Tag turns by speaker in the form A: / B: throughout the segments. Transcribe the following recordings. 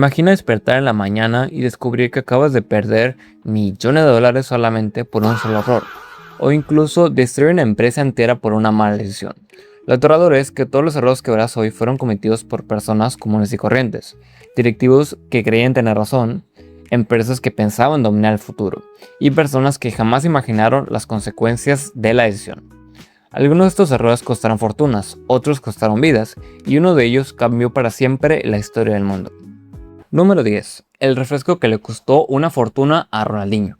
A: Imagina despertar en la mañana y descubrir que acabas de perder millones de dólares solamente por un solo error, o incluso destruir una empresa entera por una mala decisión. Lo aterrador es que todos los errores que verás hoy fueron cometidos por personas comunes y corrientes, directivos que creían tener razón, empresas que pensaban dominar el futuro, y personas que jamás imaginaron las consecuencias de la decisión. Algunos de estos errores costaron fortunas, otros costaron vidas, y uno de ellos cambió para siempre la historia del mundo. Número 10. El refresco que le costó una fortuna a Ronaldinho.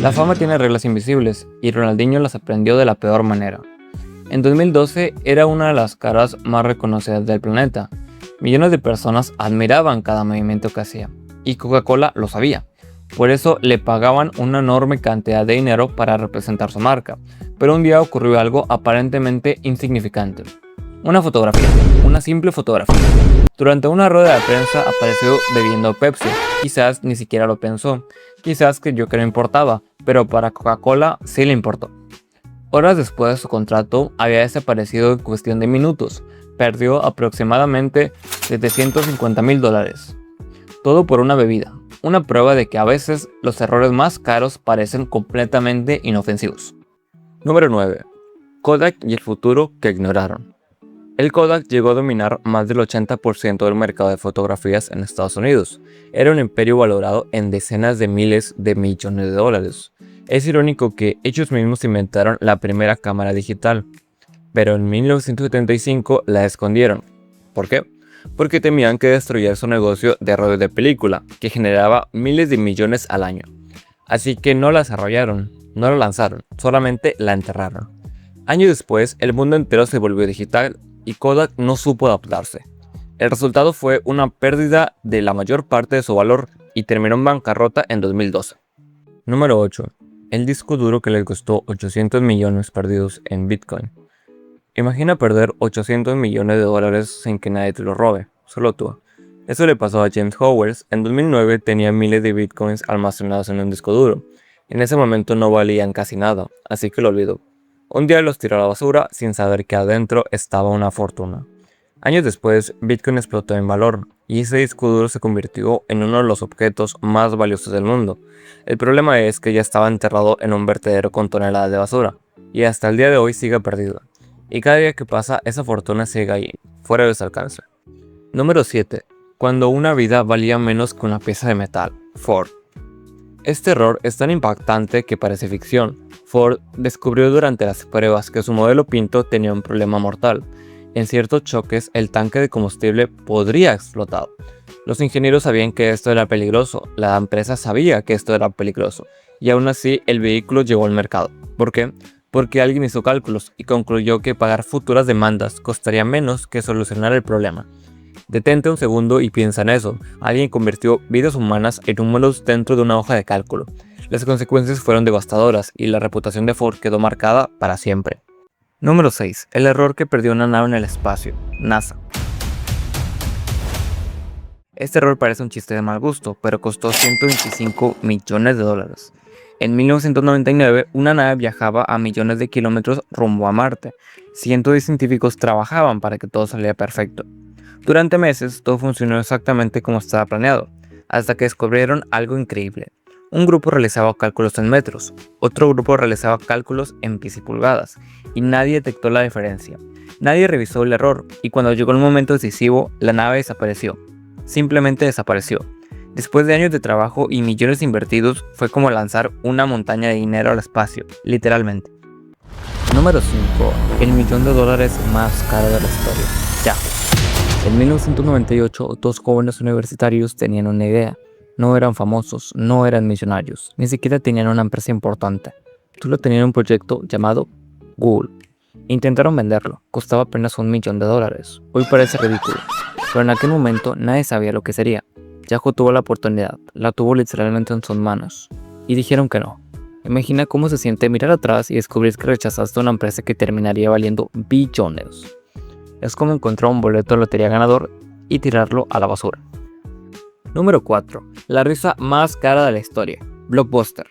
A: La fama tiene reglas invisibles, y Ronaldinho las aprendió de la peor manera. En 2012 era una de las caras más reconocidas del planeta. Millones de personas admiraban cada movimiento que hacía, y Coca-Cola lo sabía. Por eso le pagaban una enorme cantidad de dinero para representar su marca, pero un día ocurrió algo aparentemente insignificante. Una fotografía, una simple fotografía. Durante una rueda de prensa apareció bebiendo Pepsi, quizás ni siquiera lo pensó, quizás creyó que no importaba, pero para Coca-Cola sí le importó. Horas después de su contrato había desaparecido en cuestión de minutos, perdió aproximadamente $750,000. Todo por una bebida. Una prueba de que a veces los errores más caros parecen completamente inofensivos. Número 9. Kodak y el futuro que ignoraron. El Kodak llegó a dominar más del 80% del mercado de fotografías en Estados Unidos. Era un imperio valorado en decenas de miles de millones de dólares. Es irónico que ellos mismos inventaron la primera cámara digital, pero en 1975 la escondieron. ¿Por qué? Porque temían que destruyera su negocio de rollos de película, que generaba miles de millones al año. Así que no la desarrollaron, no la lanzaron, solamente la enterraron. Años después, el mundo entero se volvió digital y Kodak no supo adaptarse. El resultado fue una pérdida de la mayor parte de su valor y terminó en bancarrota en 2012. Número 8. El disco duro que le costó 800 millones perdidos en Bitcoin. Imagina perder 800 millones de dólares sin que nadie te lo robe, solo tú. Eso le pasó a James Howells. En 2009 tenía miles de bitcoins almacenados en un disco duro. En ese momento no valían casi nada, así que lo olvidó. Un día los tiró a la basura sin saber que adentro estaba una fortuna. Años después, Bitcoin explotó en valor y ese disco duro se convirtió en uno de los objetos más valiosos del mundo. El problema es que ya estaba enterrado en un vertedero con toneladas de basura y hasta el día de hoy sigue perdido. Y cada día que pasa, esa fortuna sigue ahí, fuera de su alcance. Número 7. Cuando una vida valía menos que una pieza de metal. Ford. Este error es tan impactante que parece ficción. Ford descubrió durante las pruebas que su modelo Pinto tenía un problema mortal. En ciertos choques, el tanque de combustible podría explotar. Los ingenieros sabían que esto era peligroso, la empresa sabía que esto era peligroso, y aún así el vehículo llegó al mercado. ¿Por qué? Porque alguien hizo cálculos y concluyó que pagar futuras demandas costaría menos que solucionar el problema. Detente un segundo y piensa en eso. Alguien convirtió vidas humanas en números dentro de una hoja de cálculo. Las consecuencias fueron devastadoras y la reputación de Ford quedó marcada para siempre. Número 6. El error que perdió una nave en el espacio. NASA. Este error parece un chiste de mal gusto, pero costó $125 millones. En 1999, una nave viajaba a millones de kilómetros rumbo a Marte. Cientos de científicos trabajaban para que todo saliera perfecto. Durante meses, todo funcionó exactamente como estaba planeado, hasta que descubrieron algo increíble. Un grupo realizaba cálculos en metros, otro grupo realizaba cálculos en pies y pulgadas, y nadie detectó la diferencia. Nadie revisó el error, y cuando llegó el momento decisivo, la nave desapareció. Simplemente desapareció. Después de años de trabajo y millones invertidos, fue como lanzar una montaña de dinero al espacio, literalmente. Número 5. El $1.000.000 más caro de la historia. Yahoo. En 1998, dos jóvenes universitarios tenían una idea. No eran famosos, no eran millonarios, ni siquiera tenían una empresa importante. Solo tenían un proyecto llamado Google. Intentaron venderlo, costaba apenas $1 millón. Hoy parece ridículo, pero en aquel momento nadie sabía lo que sería. Yahoo tuvo la oportunidad, la tuvo literalmente en sus manos, y dijeron que no. Imagina cómo se siente mirar atrás y descubrir que rechazaste una empresa que terminaría valiendo billones. Es como encontrar un boleto de lotería ganador y tirarlo a la basura. Número 4. La risa más cara de la historia. Blockbuster.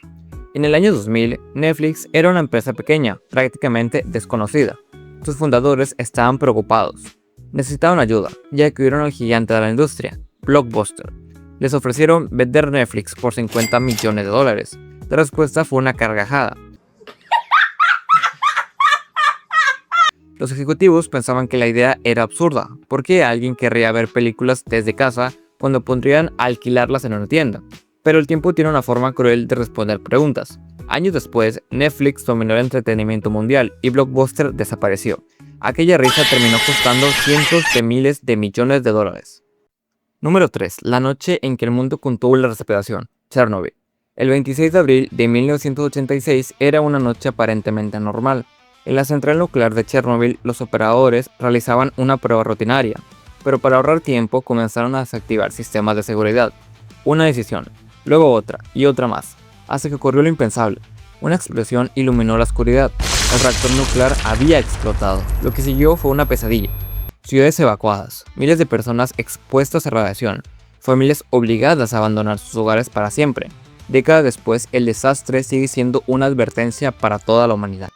A: En el año 2000, Netflix era una empresa pequeña, prácticamente desconocida. Sus fundadores estaban preocupados. Necesitaban ayuda, ya que vieron al gigante de la industria, Blockbuster. Les ofrecieron vender Netflix por $50 millones. La respuesta fue una carcajada. Los ejecutivos pensaban que la idea era absurda. ¿Por qué alguien querría ver películas desde casa cuando podrían alquilarlas en una tienda? Pero el tiempo tiene una forma cruel de responder preguntas. Años después, Netflix dominó el entretenimiento mundial y Blockbuster desapareció. Aquella risa terminó costando cientos de miles de millones de dólares. Número 3. La noche en que el mundo contuvo la respiración. Chernobyl. El 26 de abril de 1986 era una noche aparentemente normal. En la central nuclear de Chernobyl, los operadores realizaban una prueba rutinaria, pero para ahorrar tiempo comenzaron a desactivar sistemas de seguridad. Una decisión, luego otra y otra más, hasta que ocurrió lo impensable. Una explosión iluminó la oscuridad. El reactor nuclear había explotado. Lo que siguió fue una pesadilla. Ciudades evacuadas, miles de personas expuestas a radiación, familias obligadas a abandonar sus hogares para siempre. Décadas después, el desastre sigue siendo una advertencia para toda la humanidad.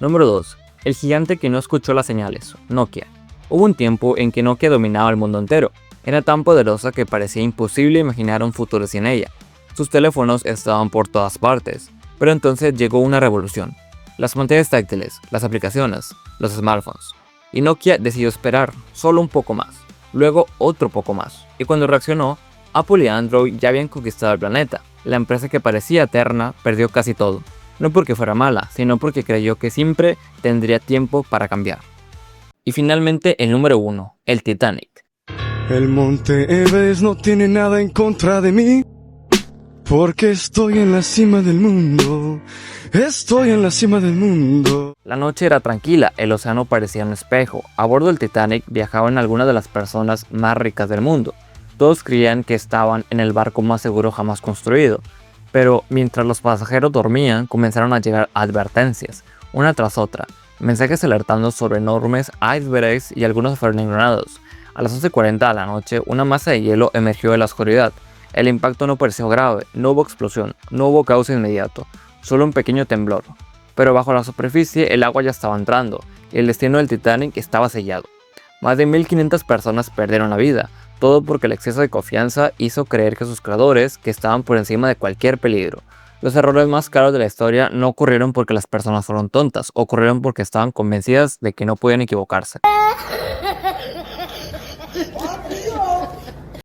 A: Número 2. El gigante que no escuchó las señales, Nokia. Hubo un tiempo en que Nokia dominaba el mundo entero. Era tan poderosa que parecía imposible imaginar un futuro sin ella. Sus teléfonos estaban por todas partes, pero entonces llegó una revolución. Las pantallas táctiles, las aplicaciones, los smartphones. Y Nokia decidió esperar solo un poco más, luego otro poco más. Y cuando reaccionó, Apple y Android ya habían conquistado el planeta. La empresa que parecía eterna perdió casi todo. No porque fuera mala, sino porque creyó que siempre tendría tiempo para cambiar. Y finalmente el número 1, el Titanic.
B: El monte Everest no tiene nada en contra de mí, porque estoy en la cima del mundo. Estoy en la cima del mundo.
A: La noche era tranquila, el océano parecía un espejo. A bordo del Titanic viajaban algunas de las personas más ricas del mundo. Todos creían que estaban en el barco más seguro jamás construido. Pero mientras los pasajeros dormían, comenzaron a llegar advertencias, una tras otra, mensajes alertando sobre enormes icebergs y algunos fueron ignorados. A las 11:40 de la noche, una masa de hielo emergió de la oscuridad. El impacto no pareció grave, no hubo explosión, no hubo causa inmediato, solo un pequeño temblor. Pero bajo la superficie el agua ya estaba entrando, y el destino del Titanic estaba sellado. Más de 1500 personas perdieron la vida, todo porque el exceso de confianza hizo creer que sus creadores que estaban por encima de cualquier peligro. Los errores más caros de la historia no ocurrieron porque las personas fueron tontas, ocurrieron porque estaban convencidas de que no podían equivocarse.